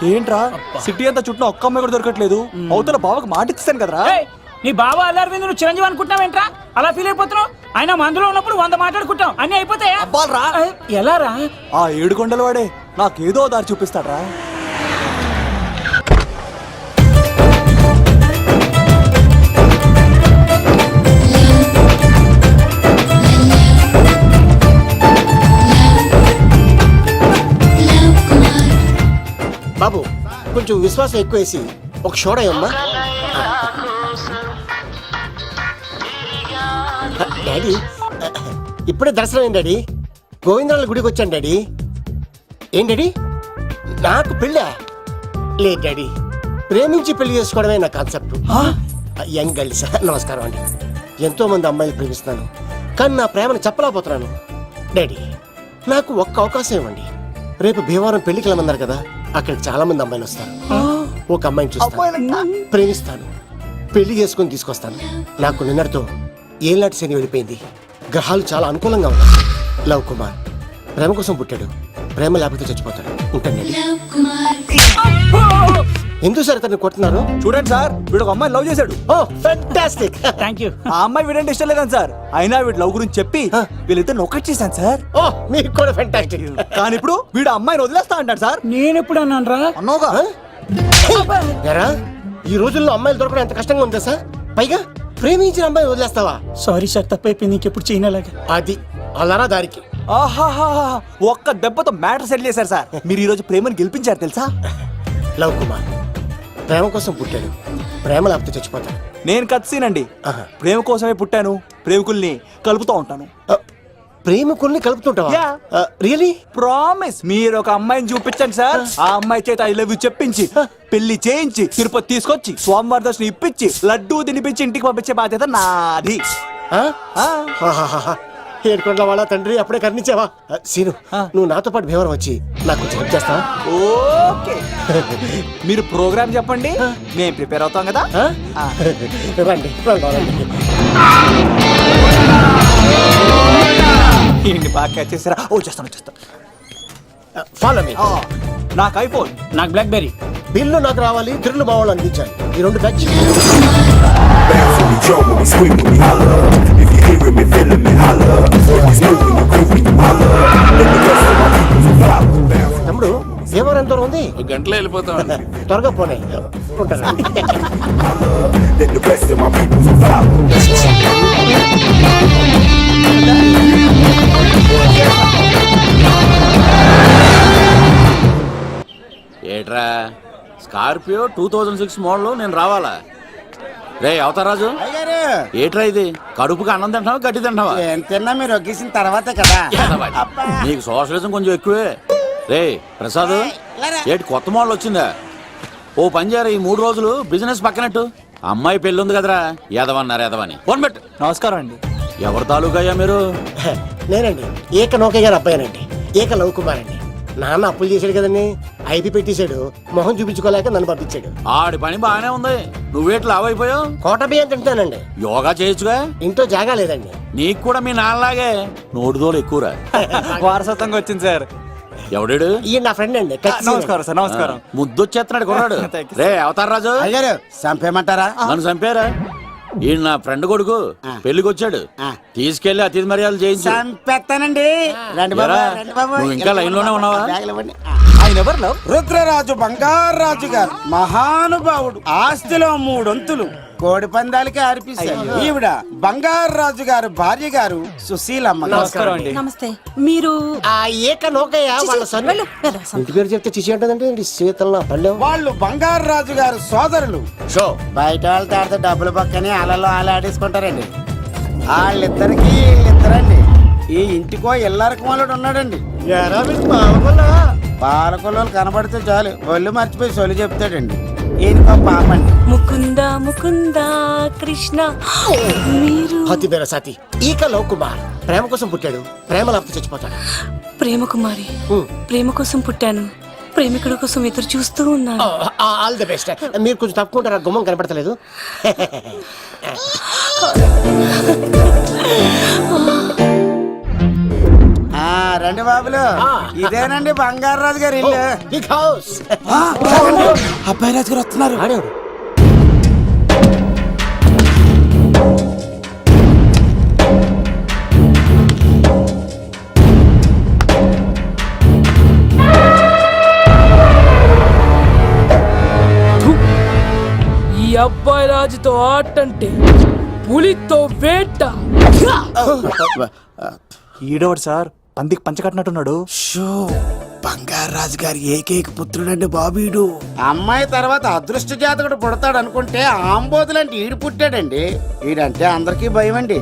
ఏంట్రా సిటీ అంతా చుట్టూ ఒక్క అమ్మాయి కూడా దొరకట్లేదు. అవతల బావకు మాట ఇస్తాను కదరా. నీ బావ అల్లరి మీద నువ్వు చిరంజీవి అనుకుంటున్నావేంట్రా? అలా ఫీల్ అయిపోతున్నావు. ఆయన మందులో ఉన్నప్పుడు 100 మాట్లాడుకుంటాం, అన్ని అయిపోతాయా? అబ్బాల్రా ఎలా రా? ఆ 7 కొండల వాడే నాకేదో దారి చూపిస్తాడ్రా. బాబు కొంచెం విశ్వాసం ఎక్కువేసి ఒక షోడయమ్మా. డాడీ ఇప్పుడే దర్శనం అయింది డాడీ. గోవిందరాల గుడికి వచ్చాను డాడీ. ఏం డాడీ నాకు పెళ్ళా? లేదు డాడీ, ప్రేమించి పెళ్లి చేసుకోవడమే నా కాన్సెప్ట్. యంగ్ గర్ల్స్ నమస్కారం అండి. ఎంతో మంది అమ్మాయిలు ప్రేమిస్తున్నాను, కానీ నా ప్రేమను చెప్పలేకపోతున్నాను. డాడీ నాకు ఒక్క అవకాశం ఇవ్వండి. రేపు భీమవరం పెళ్లికి వెళ్ళమన్నారు కదా, అక్కడికి చాలా మంది అమ్మాయిలు వస్తారు. ఒక అమ్మాయిని చూస్తాను, ప్రేమిస్తాను, పెళ్లి చేసుకుని తీసుకొస్తాను. నాకు నిన్నటితో ఏళ్ళనాటి శని వెళ్ళిపోయింది. గ్రహాలు చాలా అనుకూలంగా ఉన్నాయి. లవ్ కుమార్ ప్రేమ కోసం పుట్టాడు, ప్రేమ లేకపోతే చచ్చిపోతాడు. ఉంటాను. ఎందుకు సార్ అతన్ని కొడుతున్నారు? చూడండి సార్, వీడు ఒక అమ్మాయి లవ్ చేశాడు. Oh fantastic, thank you. ఆ అమ్మాయి వీడంటే ఇష్టం లేదని సార్, అయినా వీడు లవ్ గురించి చెప్పి వీళ్ళిద్దరు ఒకటి చేశాను సార్. ఓ మీకు కూడా ఫెంటాస్టిక్. కానీ ఇప్పుడు వీడు అమ్మాయిని వదిలేస్తా అంటాడు సార్. నేను ఎప్పుడు అన్నాను రా? అన్నోగా ఎరా ఈ రోజుల్లో అమ్మాయిలు దొరకడం ఎంత కష్టంగా ఉందా సార్? పైగా ప్రేమించిన అమ్మాయి వదిలేస్తావా? సారీ సార్, తప్పైపోయింది. ఇంకెప్పుడు చేయనలాగా. అది అలారా దారికి. ఆహాహా, ఒక్క దెబ్బతో మ్యాటర్ సెటిల్ చేశారు సార్. మీరు ఈ రోజు ప్రేమను గెలిపించారు తెలుసా? లవ్ కుమార్ ప్రేమ కోసం పుట్టాడు, ప్రేమ లేకపోతే చచ్చిపోతాడు. నేను కత్సీనండి. ప్రేమ కోసమే పుట్టాను, ప్రేమికుల్ని కలుపుతూ ఉంటాను. ప్రేమికుల్ని కలుపుతుంటావా? రియలీ? ప్రామిస్. మీరు ఒక అమ్మాయిని చూపించండి సార్, ఆ అమ్మాయి చేత ఐ లవ్ యూ చెప్పించి పెళ్లి చేయించి తిరుపతి తీసుకొచ్చి స్వామివారి దర్శనం ఇప్పించి లడ్డూ తినిపించి ఇంటికి పంపించే బాధ్యత నాది. ఏడుకొండల వాళ్ళ తండ్రి అప్పుడే కర్ణించావా? సీను నువ్వు నాతో పాటు భీమవరం వచ్చి నాకు కొంచెం హెల్ప్ చేస్తావా? ఓకే, మీరు ప్రోగ్రామ్ చెప్పండి, మేము ప్రిపేర్ అవుతాం కదా. రండి రండి. ఏంటి బాగా క్యాచ్ చేసారా? ఓ చేస్తాను. Follow me. నాకు ఐఫోన్, నాకు బ్లాక్ బెర్రీ. బిల్లు నాకు రావాలి, తిరులు మా వాళ్ళు అందించాలి. ఈ రెండు బ్యాచ్. తమ్ముడు భీమవరం ఎంత దూరం ఉంది? గంటలో వెళ్ళిపోతాం. త్వరగా పోనీ. ఉంటాను. ఏట్రా స్కార్పియో 2006 మోడల్ నేను రావాలా? రే అవతారాజు, ఏట్రా ఇది? కడుపుకి అన్నం తింటావా గడ్డి తింటావా? తిన్నా మీరు ఒగ్గేసిన తర్వాతే కదా. నీకు సోషలిజం కొంచెం ఎక్కువే. రే ప్రసాద్, ఏటి కొత్త మోడల్ వచ్చిందా? ఓ పని చేయరా, ఈ 3 రోజులు బిజినెస్ పక్కనట్టు. అమ్మాయి పెళ్ళి ఉంది కదరా, ఎదవన్నారు ఎదవని ఫోన్ పెట్టు. నమస్కారం అండి. ఎవరి తాలూకయ్యా మీరు? నేనండి ఏక నౌకయ్య గారు అబ్బాయినండి. ఏక లవ్ కుమార్ అండి. నాన్న అప్పులు చేశాడు కదండి, ఐపీ పెట్టేశాడు. మొహం చూపించుకోలేక నన్ను పంపించాడు. ఆడి పని బాగానే ఉంది, నువ్వేట్లు లావైపోయావు? కోట బియ్యం తింటానండి. యోగా చేయొచ్చుగా? ఇంట్లో జాగా లేదండి. నీకు కూడా మీ నాన్నలాగే నోటిదోలు ఎక్కువరా. వారసత్వంగా వచ్చింది సార్. ఎవడాడు? ఈయన నా ఫ్రెండ్ అండి. నమస్కారం సార్. నమస్కారం. ముద్దొచ్చేస్తున్నాడు కొన్నాడు. రే అవతార్ రాజు, అయ్యారు చంపేయమంటారా? నన్ను చంపారా? ఈయన నా ఫ్రెండ్ కొడుకు పెళ్లికి వచ్చాడు, తీసుకెళ్లి అతిథి మర్యాదలు చేయించు. చంపేస్తానండి. రండి బాబు, రండి బాబు. నువ్వు ఇంకా లైన్ లోనే ఉన్నావా? ఆయన ఎవరు లవ్? రుద్రరాజు బంగారాజు గారు మహానుభావుడు. ఆస్తిలో 3 వంతులు కోడి పందాలకి అర్పిస్తారు. ఈవిడ బంగారాజు గారు భార్య గారు సుశీలమ్మ. నమస్కారం అండి. నమస్తే. మీరు ఆ ఏక నౌకయ్య వాళ్ళ సన్. ఇంటి పేరు చెప్తే చిచి అంటదంటే శీతల పల్లె. వాళ్ళు బంగారాజు గారు సోదరులు. షో బయట వాళ్ళతో ఆడితే డబ్బులు పక్కనే అలలో అలా ఆడేసుకుంటారండి. వాళ్ళిద్దరికి వీళ్ళిద్దరండి. ఈ ఇంటికో ఇల్లరకం వాళ్ళడు ఉన్నాడండి. పాలకొల్లు కనబడితే చాలు ఒళ్ళు మర్చిపోయి సొలి చెప్తాడండి. ఈయనకో పాపండి. ముకుంద ముకుంద కృష్ణ. మీరు హతి బేర సాతి ఈక లవ్ కుమార్ ప్రేమ కోసం పుట్టాడు, ప్రేమ లేకపోతే చచ్చిపోతాడు. ప్రేమ కుమారి. ప్రేమ కోసం పుట్టాను, ప్రేమికుడు కోసం ఎదురు చూస్తూ ఉన్నాను. All the best. మీరు కొంచెం తప్పుకుంటారా? గుమ్మం కనపడతలేదు. రండి బాబులు ఇదేనండి బంగారాజు గారి ఇల్లు బిగ్ హౌస్. అబ్బాయి రాజు గారు వస్తున్నారు. ఆడేవాడు ఈ అబ్బాయి రాజుతో ఆటంటే పులితో వేట. ఈడోడు సార్ పందికి పంచ కట్టినట్టున్నాడు. బంగారాజు గారి ఏకైక పుత్రుడండి బాబీడు. అమ్మాయి తర్వాత అదృష్ట జాతకుడు పుడతాడు అనుకుంటే ఆంబోతులంటే ఈడు పుట్టాడండి. ఈడంటే అందరికీ భయం అండి.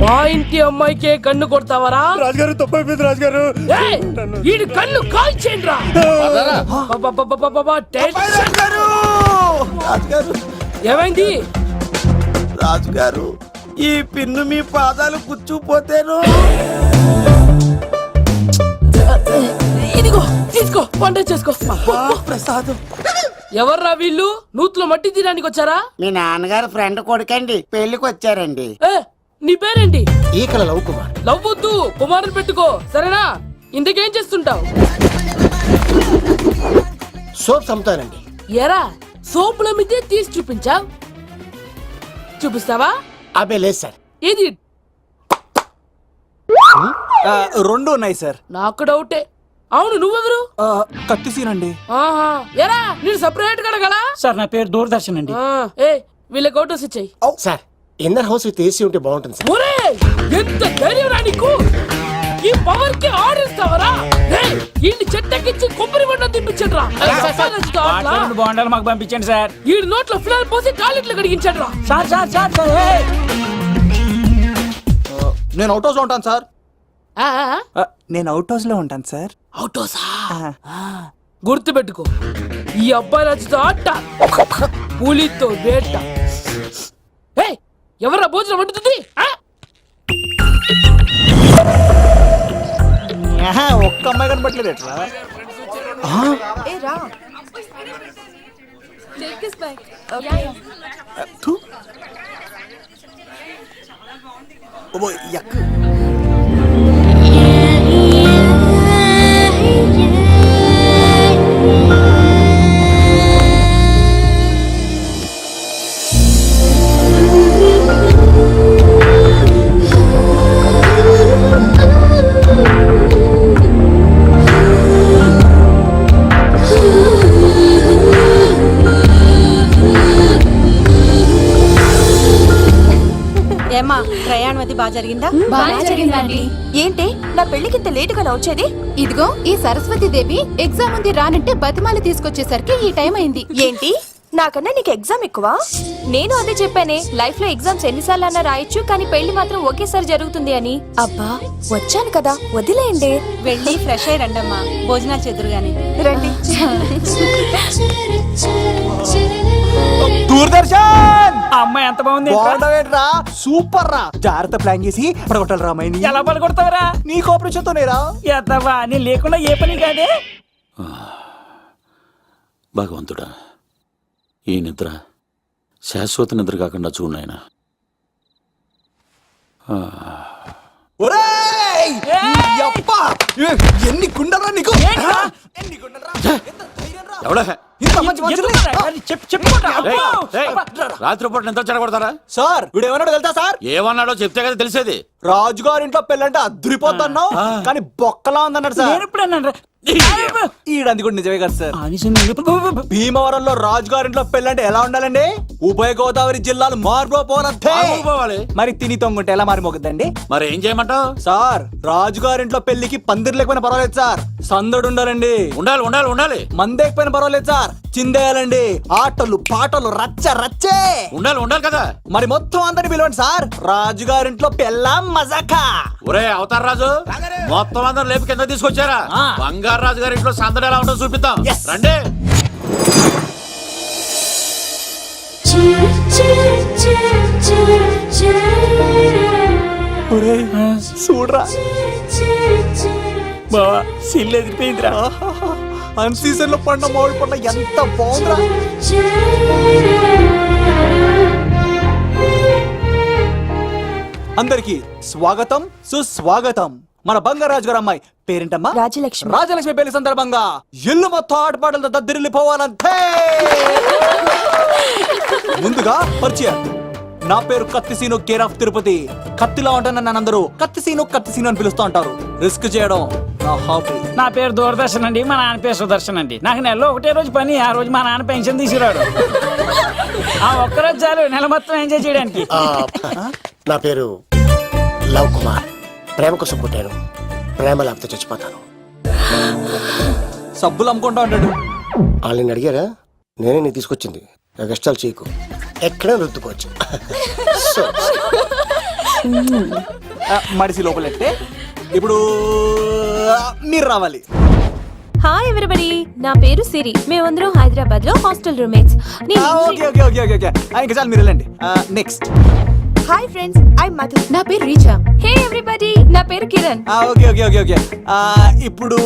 మా ఇంటి అమ్మాయికే కన్ను కొడతావరా? రాజుగారు తప్పైపోయింది రాజుగారు. ఏయ్, ఈడి కన్ను కాల్చేయండిరా. రాజుగారు ఏమైంది? రాజుగారు ఈ పిన్ను మీ పాదాలు కూర్చుపోతేను. ఇదిగో తీసుకో, వంట చేసుకో. ప్రసాదం. ఎవర్రా వీళ్ళు? నూతులో మట్టి తీయడానికి వచ్చారా? మీ నాన్నగారు ఫ్రెండ్ కొడుకండి, పెళ్లికి వచ్చారండి. ఏ, నీ పేరేంటి? ఈకల లవ్ కుమార్. లవ్వొద్దు, కుమారుని పెట్టుకో, సరేనా? ఇంతకేం చేస్తుంటావు? సోప్స్ అమ్ముతానండి. ఎరా సోపుల మీద తీసి చూపించావు, చూపిస్తావా? అబ్బే లేదు సార్. ఏది? రెండు ఉన్నాయి సార్. నాకు డౌటే. అవును, నువ్వెవరు? కత్తి సీనండి. ఆహా, ఎరా నేను సపరేట్ కడగల. సార్ నా పేరు దూరదర్శన్ అండి. ఏ వీళ్ళ ఫోటోస్ ఇచ్చాయి. Sir inner house with AC ఉంటే బాగుంటుంది సార్. ఒరే ఎంత ధైర్యం రా నీకు! ఈ పవర్ కి ఆర్డర్ ఇస్తావరా? ఈ చెట్టెక్కించి కొబ్బరి బండ తిప్పించండి రా. రెండు బాండాలు మాకు పంపించండి సార్. ఈ నోట్లో ఫినాల్ పోసి టాయిలెట్లు కడిగించండి రా. సార్ సార్ సార్ సార్ ఏయ్! నేను అవుట్ హౌస్ లో ఉంటాను సార్. ఆ, ఆ, నేను అవుట్ హౌస్ లో ఉంటాను సార్. అవుటోసా? గుర్తు పెట్టుకో, ఈ అబ్బాయి రాజుతో ఆట, పులితో వేట. ఏయ్, ఎవరా భోజనం వండుతుంది? ఆ? ఒక్క అమ్మాయి కనబట్లేదు ఎట్లా? థు. ఓ, యక్. ఏమ్మా ప్రయాణం అది బాగా జరిగిందా? బాగా జరిగిందండి. ఏంటి నా పెళ్లికి ఇంత లేటుగా వచ్చేది? ఇదిగో ఈ సరస్వతి దేవి ఎగ్జామ్ ఉంది రానంటే బతిమాలి తీసుకొచ్చేసరికి ఈ టైం అయింది. ఏంటి నాకన్నా నీకు ఎగ్జామ్ ఎక్కువ? నేను అదే చెప్పానే, లైఫ్ లో ఎగ్జామ్స్ ఎన్నిసార్లు అన్నా రాయొచ్చు, కానీ పెళ్లి మాత్రం ఒకేసారి జరుగుతుంది అని. అబ్బా వచ్చాను కదా, వదిలేయండి. వెళ్ళి ఫ్రెష్ అయ్యి రండమ్మా, భోజనాలు చెదురు గాని రండి. దూరదర్శన్ ఆ అమ్మాయి ఎంత బాగుంది. బాగుండవేట్రా? సూపర్ రా. జాగ్రత్త ప్లాన్ చేసి పడగొట్టాలి రామాయణి. ఎలా పలుకొడతావరా? నీ కోఆపరేషన్ తోనేరా? ఎత్తవా, నేను లేకుండా ఏ పని కాదే. భగవంతుడా, ఈ నిద్ర శాశ్వత నిద్ర కాకుండా చూడు నాయనా. ఒరేయ్! యప్పా! ఎన్ని గుండెలరా నీకు? ఎన్ని గుండెలరా? ఎంత ధైర్యం రా? ఎవడా ఇంత మంచి మనుషుల్ని? రాత్రిపూట నిద్ర చెడగొడతారా? సార్ వీడు ఏమన్నాడు తెలుసా సార్? ఏమన్నాడో చెప్తే కదా తెలిసేది. రాజుగారింట్లో పెళ్ళంటే అద్దరిపోతున్నావు, కానీ బొక్కలా ఉందన్నాడు సార్. నేను ఇప్పుడు అన్నాను రా. ఈడంది కూడా నిజమే కదా సార్. భీమవరంలో రాజుగారింట్లో పెళ్ళంటే ఎలా ఉండాలండి? ఉభయ గోదావరి జిల్లాలు మారిపోవాలంటే పోవాలి. మరి తిని తొంగుంటే ఎలా మారిపోకద్దండి? మరి ఏం చేయమంటావు? సార్ రాజుగారింట్లో పెళ్లికి పందిరి లేకపోయినా పర్వాలేదు సార్, సందడు ఉండాలండి. ఉండాలి ఉండాలి ఉండాలి. మందేకపోయినా పర్వాలేదు సార్, చిందేయాలండి. ఆటలు పాటలు రచ్చ రచ్చే ఉండాలి ఉండాలి కదా. మరి మొత్తం అందరిని పిలవండి సార్, రాజుగారింట్లో పెళ్ళాం మజాకా. ఒరే అవతార్ రాజు, మొత్తం అందరు లేపు కింద తీసుకొచ్చారా? బంగారు రాజు గారి ఇంట్లో సందడి ఎలా ఉంటుందో చూపిద్దాం. రండి. చూడరా బావా, సిల్లు ఎదిరిపోయిందిరా. అన్ సీజన్ లో పడిన మామిడి పండ్ల ఎంత బాగుందిరా. అందరికి స్వాగతం సుస్వాగతం. మన బంగారాజు గారు అమ్మాయి పేరేంటమ్మా? రాజలక్ష్మి. రాజలక్ష్మి పెళ్లి సందర్భంగా ఇల్లు మొత్తం ఆటపాటలతో దద్దరిల్లిపోవాలంతే. ముందుగా పరిచయం. నా పేరు కత్తిసీను, కేర్ ఆఫ్ తిరుపతి. కత్తిలా ఉంటాను నన్ను అందరూ కత్తిసీను అని పిలుస్తూ ఉంటారు. రిస్క్ చేయడం నా హాబీ. నా పేరు దూరదర్శన్ అండి, మా నాన్న పేరు సుదర్శన్ అండి. నాకు నెలలో ఒకటే రోజు పని, ఆ రోజు మా నాన్న పెన్షన్ తీసుకురాడు. ఆ ఒక్కరోజు చాలు నెల మొత్తం ఎంజాయ్ చేయడానికి. నా పేరు లవ్ కుమార్. ప్రేమ కోసం పుట్టాను, ప్రేమ లేకపోతే చచ్చిపోతాను. సబ్బులు అమ్ముకుంటా ఉంటాడు. వాళ్ళని అడిగారా? నేనే నీ తీసుకొచ్చింది. కష్టాలు చేయకు, ఎక్కడైనా రుద్దుకోవచ్చు. సో, మడిసి లోపలెట్టే. ఇప్పుడు మీరు రావాలి. హాయ్ ఎవరిబడి, నా పేరు సిరి. మేమందరం హైదరాబాద్ లో hostel roommates. Okay okay okay okay okay ఇంకా చాలు, మీరు వెళ్ళండి. Next. Hi friends, I Madhu. నా పేరు రీచా. హే ఎవ్రీబడి, నా పేరు Kiran. Okay okay okay okay ఇప్పుడు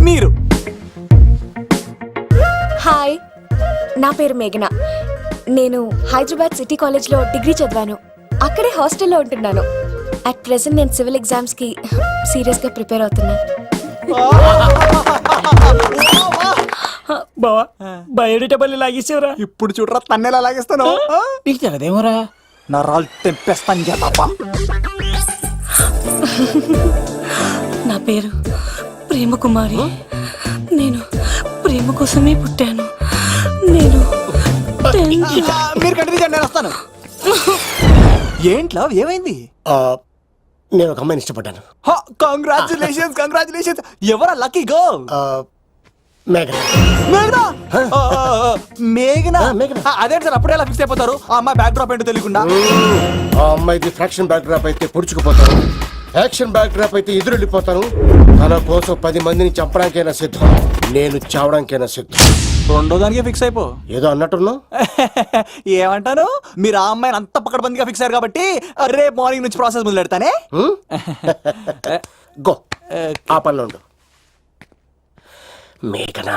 మీరు. హాయ్, నా పేరు మేఘన. నేను హైదరాబాద్ సిటీ కాలేజ్ లో డిగ్రీ చదివాను. అక్కడే హాస్టల్లో ఉంటున్నాను. అట్ ప్రెసెంట్ నేను సివిల్ ఎగ్జామ్స్ కి సీరియస్ గా ప్రిపేర్ అవుతున్నాను. బావా బయోడేటా లాగేసేవరా? ఇప్పుడు చూడరా తన్నేలా లాగేస్తాను. నీకు తెలదేమోరా? నా రాళ్ళు తెంపేస్తాను చేతప్ప. నా పేరు ప్రేమ కుమారి. నేను ప్రేమ కోసమే పుట్టాను. నేను మీరు కంటిన్యూ చేయండి, నేను వస్తాను. ఏంట్లో ఏమైంది? నేను ఒక అమ్మాయిని ఇష్టపడ్డాను. Congratulations congratulations. ఎవరా లక్కీ గర్ల్? మేఘన. మేఘనా? మేఘనా? మేఘనా. అదేంటి సార్, అప్పుడే ఎలా ఫిక్స్ అయిపోతారు? ఆ అమ్మాయి బ్యాక్ డ్రాప్ ఏంటో తెలియకుండా. ఆ అమ్మాయిది ఫ్రాక్షన్ బ్యాక్ డ్రాప్ అయితే పొడుచుకుపోతాను, యాక్షన్ బ్యాక్ డ్రాప్ అయితే ఎదురెళ్ళిపోతాను. తన కోసం 10 మందిని చంపడానికైనా సిద్ధం, నేను చావడానికైనా సిద్ధం. రెండో దానికే ఫిక్స్ అయిపో. ఏదో అన్నట్టున్నావు. ఏమంటాను? మీరు ఆ అమ్మాయిని అంత పక్కడబందిగా ఫిక్స్ అయ్యారు కాబట్టి రేపు మార్నింగ్ నుంచి ప్రాసెస్ మొదలు పెడతానే. గో, ఆ పనిలో ఉండు. మేఘనా.